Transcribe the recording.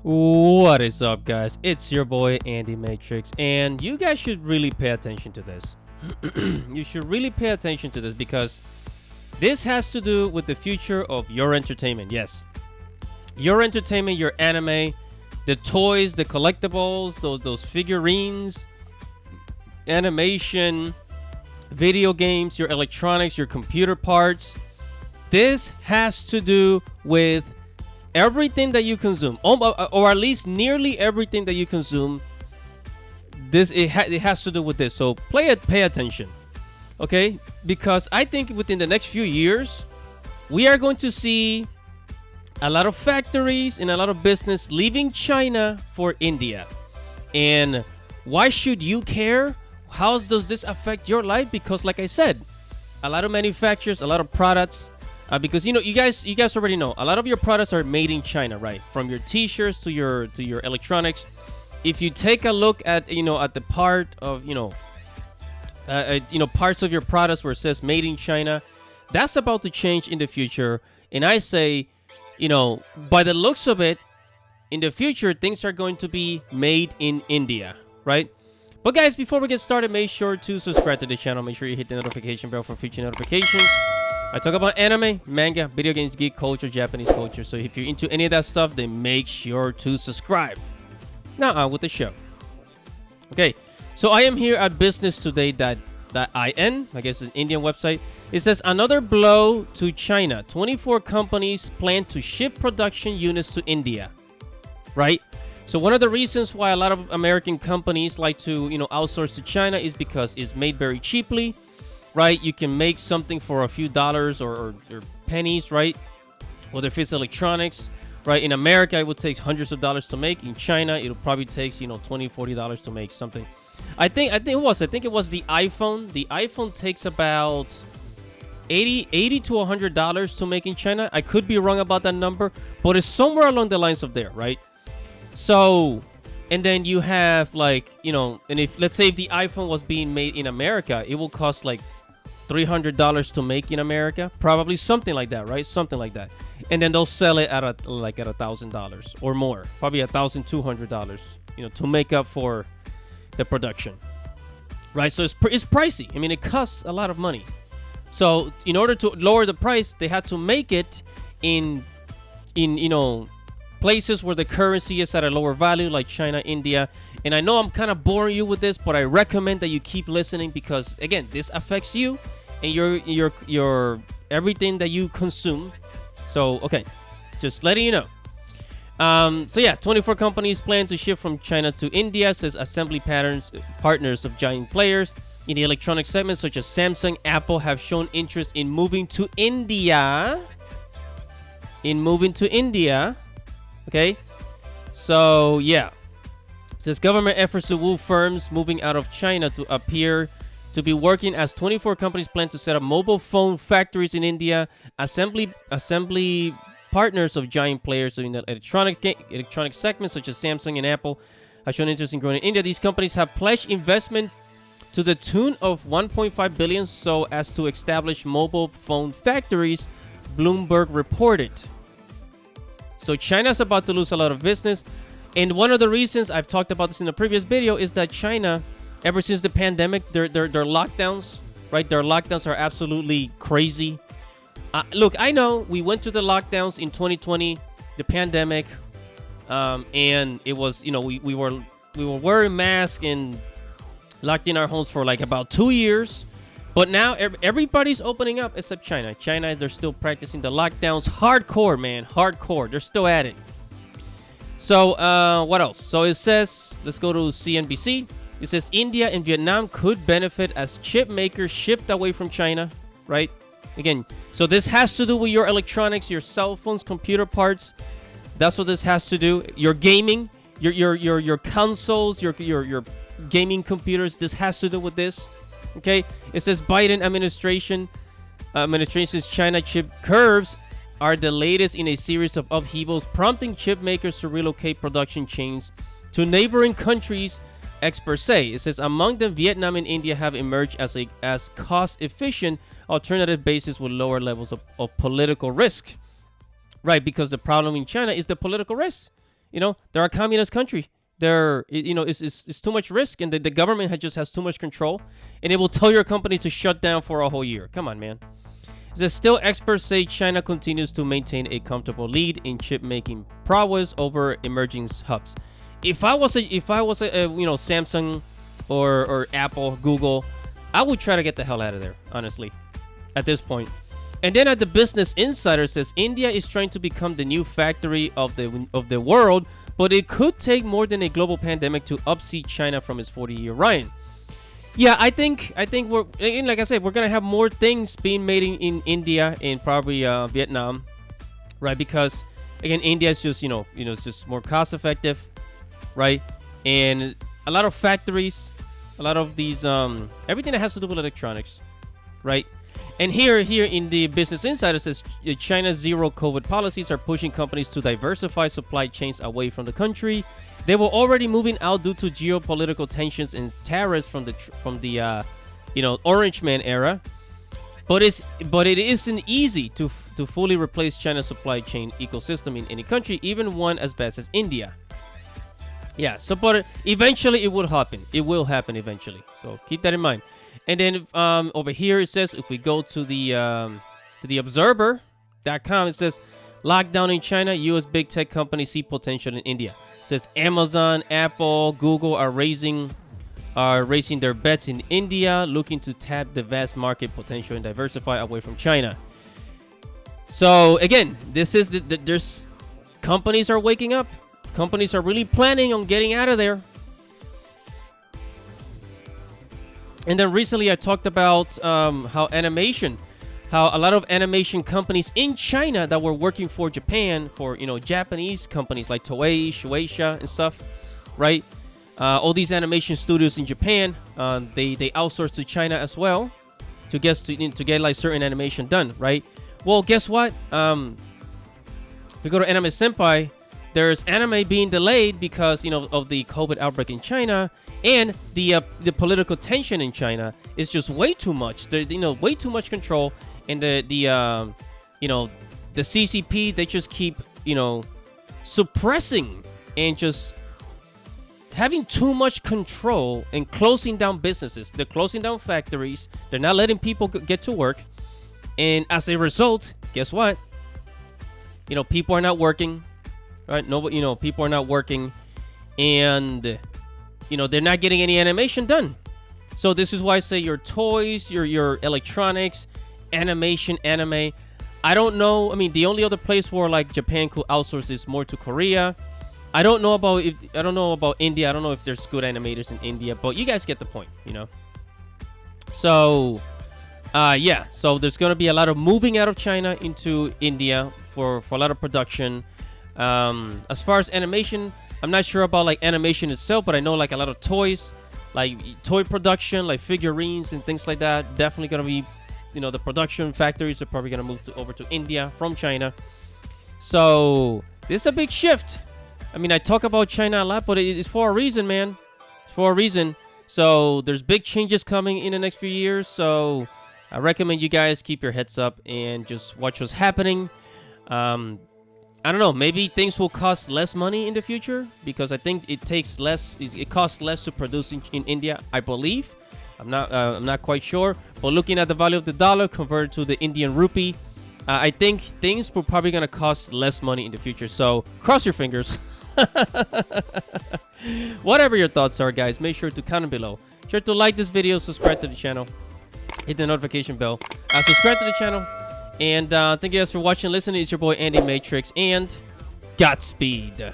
What is up, guys? It's your boy Andy Matrix, and you guys should really pay attention to this. You should really pay attention to this because this has to do with the future of your entertainment. Yes, your entertainment, your anime, the toys, the collectibles, those figurines, animation, video games, your electronics, your computer parts. This has to do with everything that you consume, or at least nearly everything that you consume. It has to do with this. So pay attention, okay? Because I think within the next few years, we are going to see a lot of factories and a lot of business leaving China for India. And why should you care? How does this affect your life? Because like I said, a lot of manufacturers, a lot of products, because you guys already know a lot of your products are made in China, right? From your t-shirts to your electronics. If you take a look at at the part of parts of your products where it says made in China, that's about to change in the future. And I say, by the looks of it, in the future things are going to be made in India, right? But guys, before we get started, make sure to subscribe to the channel. Make sure you hit the notification bell for future notifications. I talk about anime, manga, video games, geek culture, Japanese culture. So if you're into any of that stuff, then make sure to subscribe. Now on with the show. Okay, so I am here at businesstoday.in. I guess it's an Indian website. It says another blow to China. 24 companies plan to ship production units to India. Right? So one of the reasons why a lot of American companies like to outsource to China is because it's made very cheaply. Right, you can make something for a few dollars or pennies, right? Whether if it's electronics, right? In America, it would take hundreds of dollars to make. In China, it'll probably take $20-$40 to make something. I think it was the iPhone. The iPhone takes about $80 to $100 to make in China. I could be wrong about that number, but it's somewhere along the lines of there, right? So, and then you have and if let's say if the iPhone was being made in America, it will cost like $300 to make in America, probably something like that, right? Something like that. And then they'll sell it at $1,000 or more, probably $1,200, to make up for the production, right? So it's pricey. I mean, it costs a lot of money. So in order to lower the price, they had to make it in places where the currency is at a lower value, like China, India. And I know I'm kind of boring you with this, but I recommend that you keep listening because again, this affects you and your everything that you consume. So okay, just letting you know. So yeah, 24 companies plan to ship from China to India, says assembly partners of giant players in the electronic segment such as Samsung, Apple have shown interest in moving to India. Okay, so yeah, it says government efforts to woo firms moving out of China to appear to be working as 24 companies plan to set up mobile phone factories in India. Assembly partners of giant players in the electronic segments such as Samsung and Apple have shown interest in growing in India. These companies have pledged investment to the tune of $1.5 billion so as to establish mobile phone factories, Bloomberg reported. So China's about to lose a lot of business. And one of the reasons, I've talked about this in the previous video, is that China, ever since the pandemic, their lockdowns, right? Their lockdowns are absolutely crazy. Look, I know we went to the lockdowns in 2020, the pandemic, and it was, we were wearing masks and locked in our homes for like about 2 years. But now everybody's opening up except China. China, they're still practicing the lockdowns. Hardcore, man. Hardcore. They're still at it. So what else? So it says, let's go to CNBC. It says India and Vietnam could benefit as chip makers shift away from China, right? Again, so this has to do with your electronics, your cell phones, computer parts. That's what this has to do. Your gaming, your consoles, your gaming computers. This has to do with this. Okay, it says Biden administration's China chip curves are the latest in a series of upheavals, prompting chip makers to relocate production chains to neighboring countries, experts say. It says among them, Vietnam and India have emerged as cost-efficient alternative bases with lower levels of political risk. Right, because the problem in China is the political risk. They're a communist country. It's too much risk, and the government just has too much control, and it will tell your company to shut down for a whole year. Come on, man. It says still experts say China continues to maintain a comfortable lead in chip making prowess over emerging hubs. If I was a Samsung or Apple, Google, I would try to get the hell out of there, honestly, at this point. And then at the Business Insider says India is trying to become the new factory of the world, but it could take more than a global pandemic to upseat China from its 40-year reign. Yeah, I think we're, and like I said, we're gonna have more things being made in India and probably Vietnam, right? Because again, India is just it's just more cost effective, right? And a lot of factories, a lot of these everything that has to do with electronics, right? And here in the Business Insider says China's zero COVID policies are pushing companies to diversify supply chains away from the country. They were already moving out due to geopolitical tensions and tariffs from the Orange Man era. But it isn't easy to fully replace China's supply chain ecosystem in any country, even one as vast as India. Yeah, so but eventually it will happen. It will happen eventually. So keep that in mind. And then over here it says, if we go to the Observer.com, it says lockdown in China, U.S. big tech companies see potential in India. It says Amazon, Apple, Google are raising their bets in India, looking to tap the vast market potential and diversify away from China. So again, this is there's companies are waking up. Companies are really planning on getting out of there. And then recently I talked about how a lot of animation companies in China that were working for Japan, for Japanese companies like Toei, Shueisha, and stuff, right? All these animation studios in Japan, they outsource to China as well to get like certain animation done, right? Well, guess what? If you go to Anime Senpai, there's anime being delayed because of the COVID outbreak in China, and the political tension in China is just way too much. Way too much control. And the CCP, they just keep suppressing and just having too much control and closing down businesses. They're closing down factories. They're not letting people get to work, and as a result, guess what? People are not working, right? People are not working, and they're not getting any animation done. So this is why I say your toys, your electronics, animation, anime. I don't know. I mean, the only other place where like Japan could outsource is more to Korea. I don't know about India. I don't know if there's good animators in India, but you guys get the point, So, yeah. So there's gonna be a lot of moving out of China into India for a lot of production. As far as animation, I'm not sure about like animation itself, but I know like a lot of toys, like toy production, like figurines and things like that. Definitely gonna be. The production factories are probably going to move over to India from China. So this is a big shift. I mean, I talk about China a lot, but it's for a reason, man. It's for a reason. So there's big changes coming in the next few years. So I recommend you guys keep your heads up and just watch what's happening. I don't know. Maybe things will cost less money in the future because I think it costs less to produce in India, I believe. I'm not quite sure, but looking at the value of the dollar converted to the Indian rupee, I think things were probably going to cost less money in the future. So cross your fingers. Whatever your thoughts are, guys, make sure to comment below. Sure to like this video, subscribe to the channel, hit the notification bell, subscribe to the channel, and thank you guys for watching and listening. It's your boy Andy Matrix, and Godspeed.